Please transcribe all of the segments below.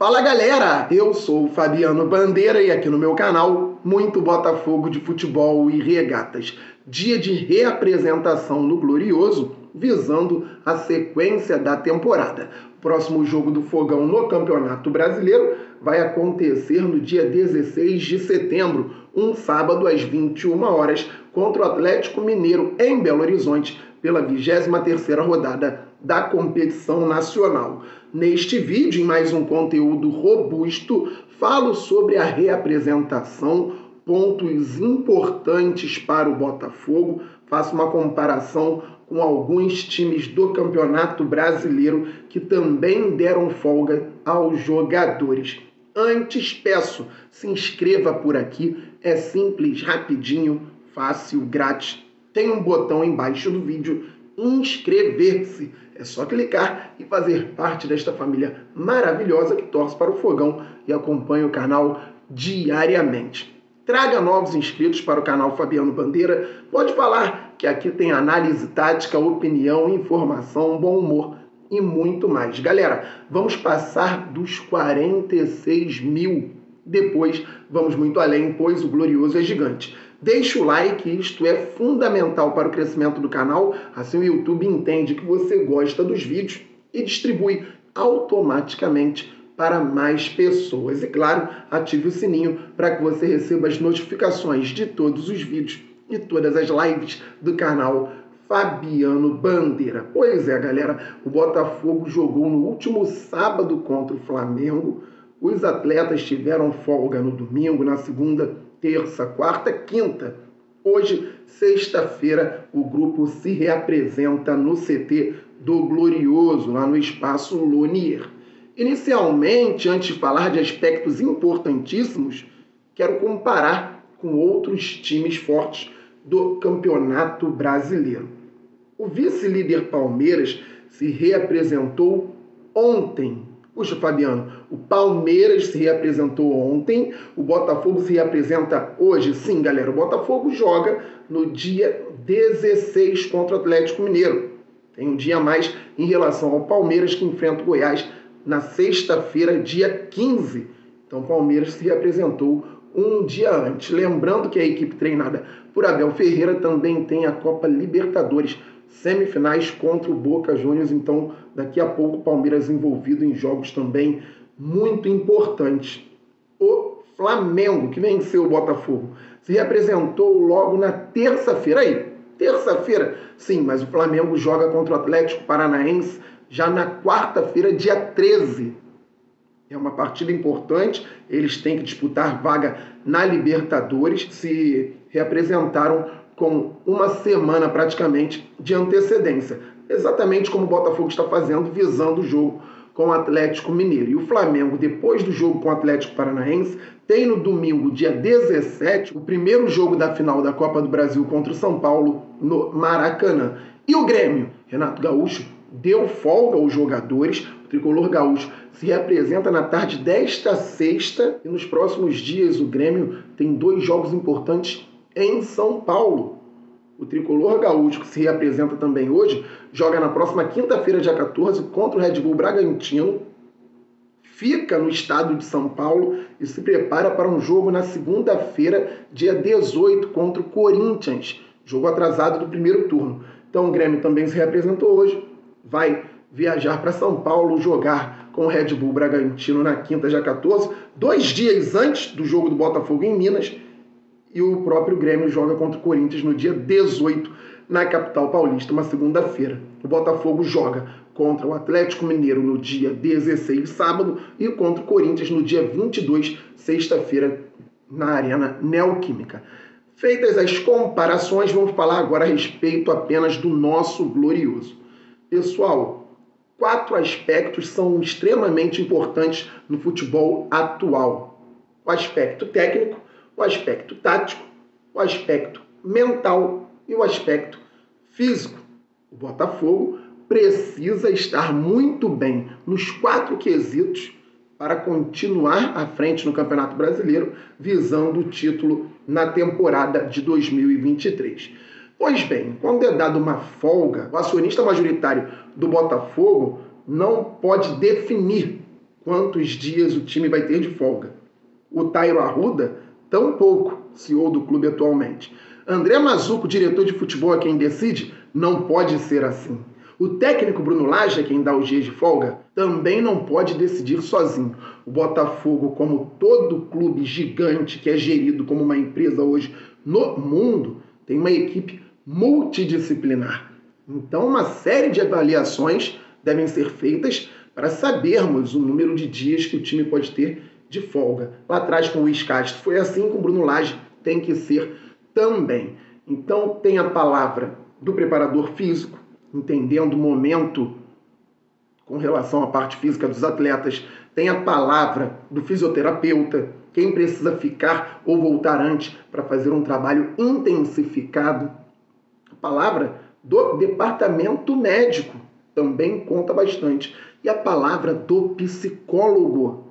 Fala galera, eu sou o Fabiano Bandeira e aqui no meu canal, muito Botafogo de futebol e regatas. Dia de reapresentação no Glorioso, visando a sequência da temporada. O próximo jogo do Fogão no Campeonato Brasileiro vai acontecer no dia 16 de setembro, um sábado às 21 horas, contra o Atlético Mineiro em Belo Horizonte, pela 23ª rodada da competição nacional. Neste vídeo, em mais um conteúdo robusto, falo sobre a reapresentação, pontos importantes para o Botafogo, faço uma comparação com alguns times do Campeonato Brasileiro que também deram folga aos jogadores. Antes, peço, se inscreva por aqui, é simples, rapidinho, fácil, grátis. Tem um botão embaixo do vídeo, inscrever-se. É só clicar e fazer parte desta família maravilhosa que torce para o Fogão e acompanha o canal diariamente. Traga novos inscritos para o canal Fabiano Bandeira. Pode falar que aqui tem análise tática, opinião, informação, bom humor e muito mais. Galera, vamos passar dos 46 mil. Depois vamos muito além, pois o Glorioso é gigante. Deixe o like, isto é fundamental para o crescimento do canal, assim o YouTube entende que você gosta dos vídeos e distribui automaticamente para mais pessoas. E claro, ative o sininho para que você receba as notificações de todos os vídeos e todas as lives do canal Fabiano Bandeira. Pois é, galera, o Botafogo jogou no último sábado contra o Flamengo. Os atletas tiveram folga no domingo, na segunda, terça, quarta, quinta. Hoje, sexta-feira, o grupo se reapresenta no CT do Glorioso, lá no Espaço Lonier. Inicialmente, antes de falar de aspectos importantíssimos, quero comparar com outros times fortes do Campeonato Brasileiro. O vice-líder Palmeiras se reapresentou ontem. Puxa, Fabiano, o Palmeiras se reapresentou ontem, o Botafogo se reapresenta hoje. Sim, galera, o Botafogo joga no dia 16 contra o Atlético Mineiro. Tem um dia a mais em relação ao Palmeiras, que enfrenta o Goiás na sexta-feira, dia 15. Então, o Palmeiras se reapresentou um dia antes. Lembrando que a equipe treinada por Abel Ferreira também tem a Copa Libertadores, semifinais contra o Boca Juniors. Então, daqui a pouco, o Palmeiras envolvido em jogos também muito importantes. O Flamengo, que venceu o Botafogo, se reapresentou logo na terça-feira. Aí, terça-feira? Sim, mas o Flamengo joga contra o Atlético Paranaense já na quarta-feira, dia 13. É uma partida importante, eles têm que disputar vaga na Libertadores, se reapresentaram com uma semana praticamente de antecedência, exatamente como o Botafogo está fazendo, visando o jogo com o Atlético Mineiro. E o Flamengo, depois do jogo com o Atlético Paranaense, tem no domingo, dia 17, o primeiro jogo da final da Copa do Brasil contra o São Paulo no Maracanã. E o Grêmio, Renato Gaúcho, deu folga aos jogadores. O tricolor gaúcho se reapresenta na tarde desta sexta e nos próximos dias o Grêmio tem 2 jogos importantes em São Paulo. O tricolor gaúcho, que se reapresenta também hoje, joga na próxima quinta-feira, dia 14, contra o Red Bull Bragantino, fica no estado de São Paulo e se prepara para um jogo na segunda-feira, dia 18, contra o Corinthians, jogo atrasado do primeiro turno. Então o Grêmio também se reapresentou hoje, vai viajar para São Paulo, jogar com o Red Bull Bragantino na quinta, dia 14, 2 dias antes do jogo do Botafogo em Minas. E o próprio Grêmio joga contra o Corinthians no dia 18, na capital paulista, uma segunda-feira. O Botafogo joga contra o Atlético Mineiro no dia 16, sábado, e contra o Corinthians no dia 22, sexta-feira, na Arena Neoquímica. Feitas as comparações, vamos falar agora a respeito apenas do nosso Glorioso. Pessoal, 4 aspectos são extremamente importantes no futebol atual. O aspecto técnico, o aspecto tático, o aspecto mental e o aspecto físico. O Botafogo precisa estar muito bem nos 4 quesitos para continuar à frente no Campeonato Brasileiro, visando o título na temporada de 2023. Pois bem, quando é dada uma folga, o acionista majoritário do Botafogo não pode definir quantos dias o time vai ter de folga. O Tairo Arruda, tampouco, CEO do clube atualmente. André Mazzuco, diretor de futebol, é quem decide? Não pode ser assim. O técnico Bruno Lage, é quem dá os dias de folga, também não pode decidir sozinho. O Botafogo, como todo clube gigante que é gerido como uma empresa hoje no mundo, tem uma equipe multidisciplinar. Então, uma série de avaliações devem ser feitas para sabermos o número de dias que o time pode ter de folga. Lá atrás com o Luiz Castro foi assim, com o Bruno Lage tem que ser também. Então, tem a palavra do preparador físico, entendendo o momento com relação à parte física dos atletas, tem a palavra do fisioterapeuta, quem precisa ficar ou voltar antes para fazer um trabalho intensificado. A palavra do departamento médico também conta bastante. E a palavra do psicólogo.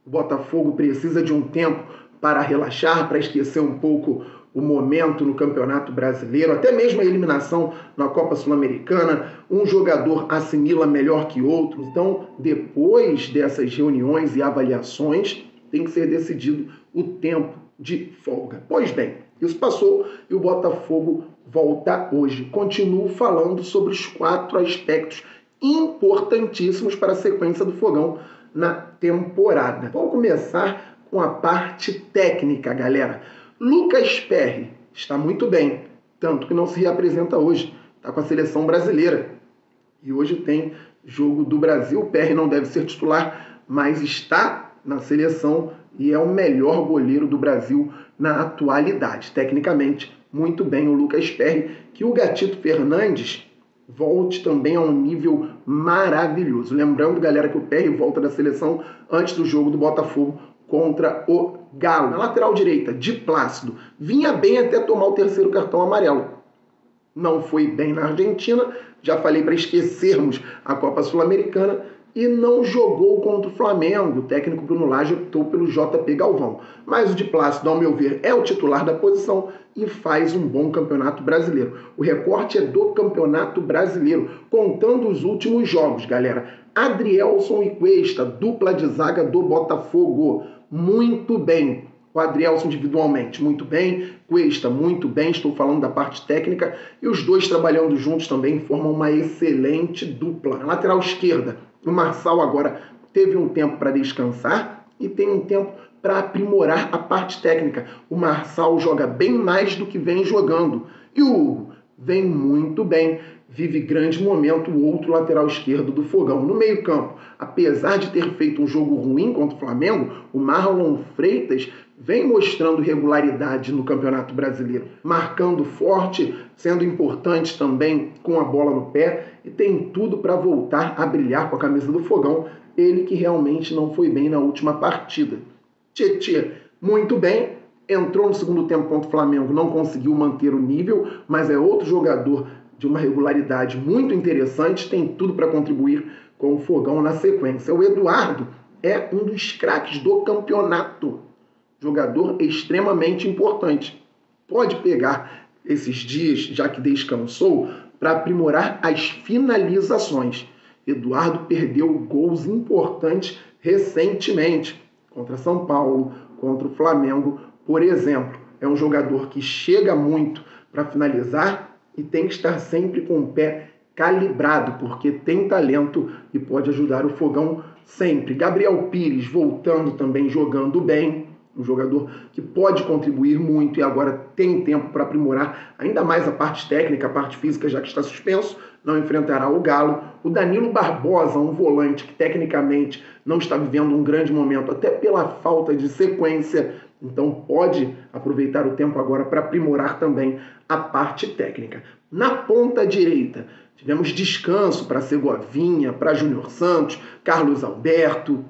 O Botafogo precisa de um tempo para relaxar, para esquecer um pouco o momento no Campeonato Brasileiro, até mesmo a eliminação na Copa Sul-Americana. Um jogador assimila melhor que outro. Então, depois dessas reuniões e avaliações, tem que ser decidido o tempo de folga. Pois bem, isso passou e o Botafogo volta hoje. Continuo falando sobre os 4 aspectos importantíssimos para a sequência do Fogão na temporada. Vou começar com a parte técnica, galera. Lucas Perry está muito bem, tanto que não se reapresenta hoje. Está com a seleção brasileira. E hoje tem jogo do Brasil. O Perry não deve ser titular, mas está na seleção e é o melhor goleiro do Brasil na atualidade. Tecnicamente, muito bem o Lucas Perry, que o Gatito Fernandes volte também a um nível maravilhoso. Lembrando, galera, que o Perry volta da seleção antes do jogo do Botafogo contra o Galo. Na lateral direita, de Plácido, vinha bem até tomar o 3º cartão amarelo. Não foi bem na Argentina, já falei para esquecermos a Copa Sul-Americana, e não jogou contra o Flamengo. O técnico Bruno Lage optou pelo JP Galvão. Mas o de Plácido, ao meu ver, é o titular da posição e faz um bom campeonato brasileiro. O recorte é do campeonato brasileiro, contando os últimos jogos, galera. Adrielson e Cuesta, dupla de zaga do Botafogo. Muito bem. O Adrielson individualmente, muito bem. Cuesta, muito bem. Estou falando da parte técnica. E os dois trabalhando juntos também formam uma excelente dupla. Na lateral esquerda, o Marçal agora teve um tempo para descansar e tem um tempo para aprimorar a parte técnica. O Marçal joga bem mais do que vem jogando. E o Hugo vem muito bem. Vive grande momento o outro lateral esquerdo do Fogão. No meio-campo, apesar de ter feito um jogo ruim contra o Flamengo, o Marlon Freitas vem mostrando regularidade no Campeonato Brasileiro, marcando forte, sendo importante também com a bola no pé e tem tudo para voltar a brilhar com a camisa do Fogão, ele que realmente não foi bem na última partida. Tietê, muito bem, entrou no segundo tempo contra o Flamengo, não conseguiu manter o nível, mas é outro jogador de uma regularidade muito interessante, tem tudo para contribuir com o Fogão na sequência. O Eduardo é um dos craques do campeonato, jogador extremamente importante. Pode pegar esses dias, já que descansou, para aprimorar as finalizações. Eduardo perdeu gols importantes recentemente, contra São Paulo, contra o Flamengo, por exemplo. É um jogador que chega muito para finalizar e tem que estar sempre com o pé calibrado, porque tem talento e pode ajudar o Fogão sempre. Gabriel Pires voltando também, jogando bem, um jogador que pode contribuir muito e agora tem tempo para aprimorar ainda mais a parte técnica, a parte física, já que está suspenso, não enfrentará o Galo. O Danilo Barbosa, um volante que tecnicamente não está vivendo um grande momento, até pela falta de sequência, então pode aproveitar o tempo agora para aprimorar também a parte técnica. Na ponta direita, tivemos descanso para Segovinha, para Júnior Santos, Carlos Alberto,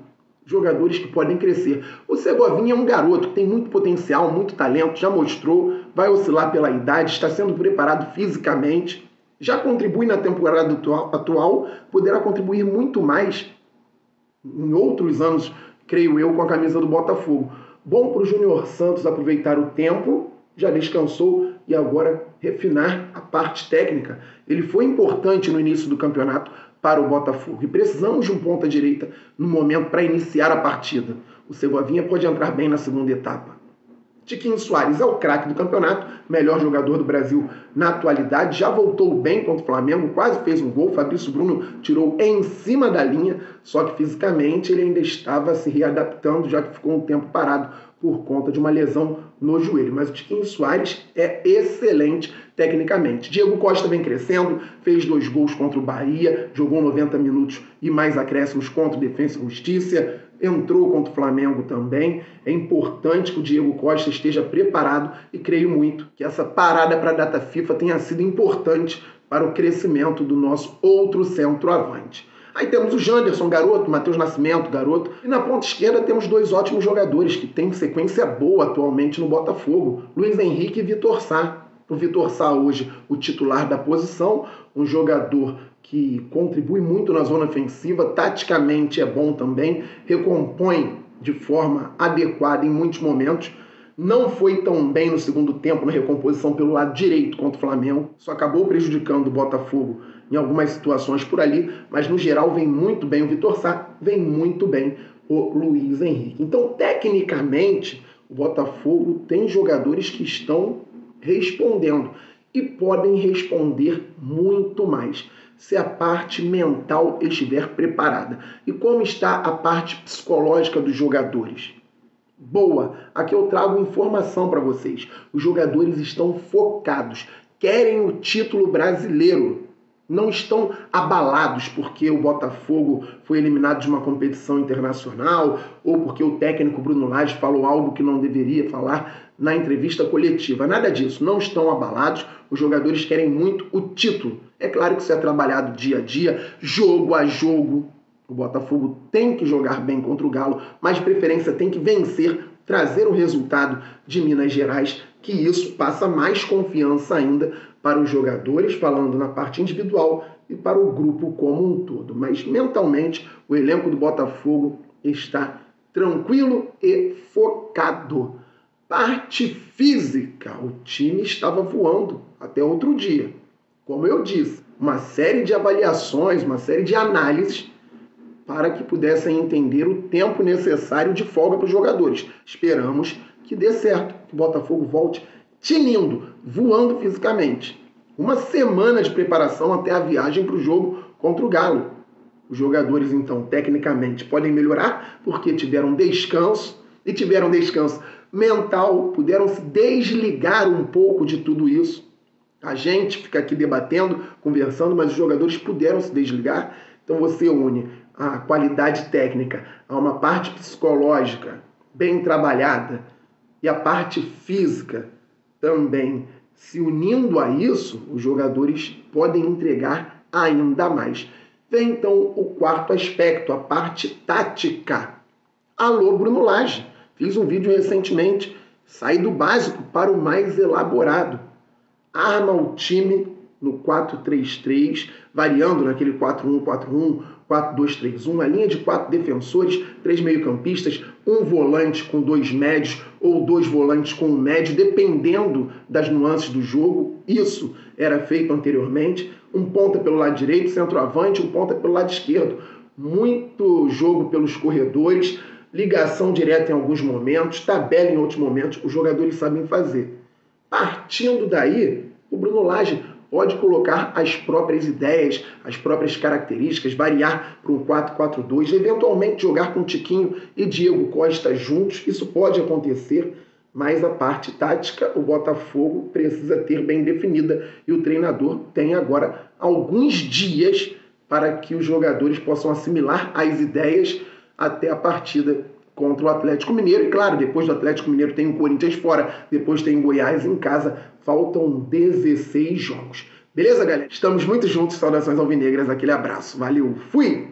jogadores que podem crescer. O Segovinha é um garoto que tem muito potencial, muito talento, já mostrou, vai oscilar pela idade, está sendo preparado fisicamente, já contribui na temporada atual, poderá contribuir muito mais em outros anos, creio eu, com a camisa do Botafogo. Bom para o Júnior Santos aproveitar o tempo, já descansou e agora refinar a parte técnica. Ele foi importante no início do campeonato para o Botafogo. E precisamos de um ponta-direita no momento para iniciar a partida. O Segovinha pode entrar bem na segunda etapa. Tiquinho Soares é o craque do campeonato, melhor jogador do Brasil na atualidade, já voltou bem contra o Flamengo, quase fez um gol, Fabrício Bruno tirou em cima da linha, só que fisicamente ele ainda estava se readaptando, já que ficou um tempo parado por conta de uma lesão no joelho. Mas o Tiquinho Soares é excelente tecnicamente. Diego Costa vem crescendo, fez 2 gols contra o Bahia, jogou 90 minutos e mais acréscimos contra o Defensa e Justiça, entrou contra o Flamengo também. É importante que o Diego Costa esteja preparado e creio muito que essa parada para a data FIFA tenha sido importante para o crescimento do nosso outro centroavante. Aí temos o Janderson, garoto, Matheus Nascimento, garoto. E na ponta esquerda temos 2 ótimos jogadores que têm sequência boa atualmente no Botafogo, Luiz Henrique e Vitor Sá. O Vitor Sá hoje o titular da posição, um jogador que contribui muito na zona ofensiva, taticamente é bom também, recompõe de forma adequada em muitos momentos. Não foi tão bem no segundo tempo na recomposição pelo lado direito contra o Flamengo, isso acabou prejudicando o Botafogo em algumas situações por ali, mas no geral vem muito bem o Vitor Sá, vem muito bem o Luiz Henrique. Então, tecnicamente, o Botafogo tem jogadores que estão respondendo e podem responder muito mais se a parte mental estiver preparada. E como está a parte psicológica dos jogadores? Boa! Aqui eu trago informação para vocês. Os jogadores estão focados, querem o título brasileiro. Não estão abalados porque o Botafogo foi eliminado de uma competição internacional ou porque o técnico Bruno Lage falou algo que não deveria falar na entrevista coletiva. Nada disso, não estão abalados, os jogadores querem muito o título. É claro que isso é trabalhado dia a dia, jogo a jogo. O Botafogo tem que jogar bem contra o Galo, mas de preferência tem que vencer, trazer o resultado de Minas Gerais, que isso passa mais confiança ainda para os jogadores, falando na parte individual, e para o grupo como um todo. Mas mentalmente o elenco do Botafogo está tranquilo e focado. Parte física, o time estava voando até outro dia. Como eu disse, uma série de avaliações, uma série de análises para que pudessem entender o tempo necessário de folga para os jogadores. Esperamos que dê certo, que o Botafogo volte tinindo, voando fisicamente. Uma semana de preparação até a viagem para o jogo contra o Galo. Os jogadores, então, tecnicamente, podem melhorar porque tiveram descanso e tiveram descanso mental, puderam se desligar um pouco de tudo isso. A gente fica aqui debatendo, conversando, mas os jogadores puderam se desligar. Então você une a qualidade técnica a uma parte psicológica bem trabalhada e a parte física também. Se unindo a isso, os jogadores podem entregar ainda mais. Vem então o quarto aspecto, a parte tática. Alô, Bruno Lage. Fiz um vídeo recentemente, saí do básico para o mais elaborado. Arma o time no 4-3-3, variando naquele 4-1-4-1, 4-2-3-1, a linha de 4 defensores, 3 meio-campistas, um volante com 2 médios ou 2 volantes com um médio, dependendo das nuances do jogo. Isso era feito anteriormente. Um ponta pelo lado direito, centroavante, um ponta pelo lado esquerdo. Muito jogo pelos corredores, ligação direta em alguns momentos, tabela em outros momentos, os jogadores sabem fazer. Partindo daí, o Bruno Lage pode colocar as próprias ideias, as próprias características, variar para um 4-4-2, eventualmente jogar com Tiquinho e Diego Costa juntos, isso pode acontecer, mas a parte tática o Botafogo precisa ter bem definida e o treinador tem agora alguns dias para que os jogadores possam assimilar as ideias até a partida contra o Atlético Mineiro. E claro, depois do Atlético Mineiro tem o Corinthians fora, depois tem o Goiás em casa, faltam 16 jogos. Beleza, galera? Estamos muito juntos, saudações alvinegras, aquele abraço, valeu, fui!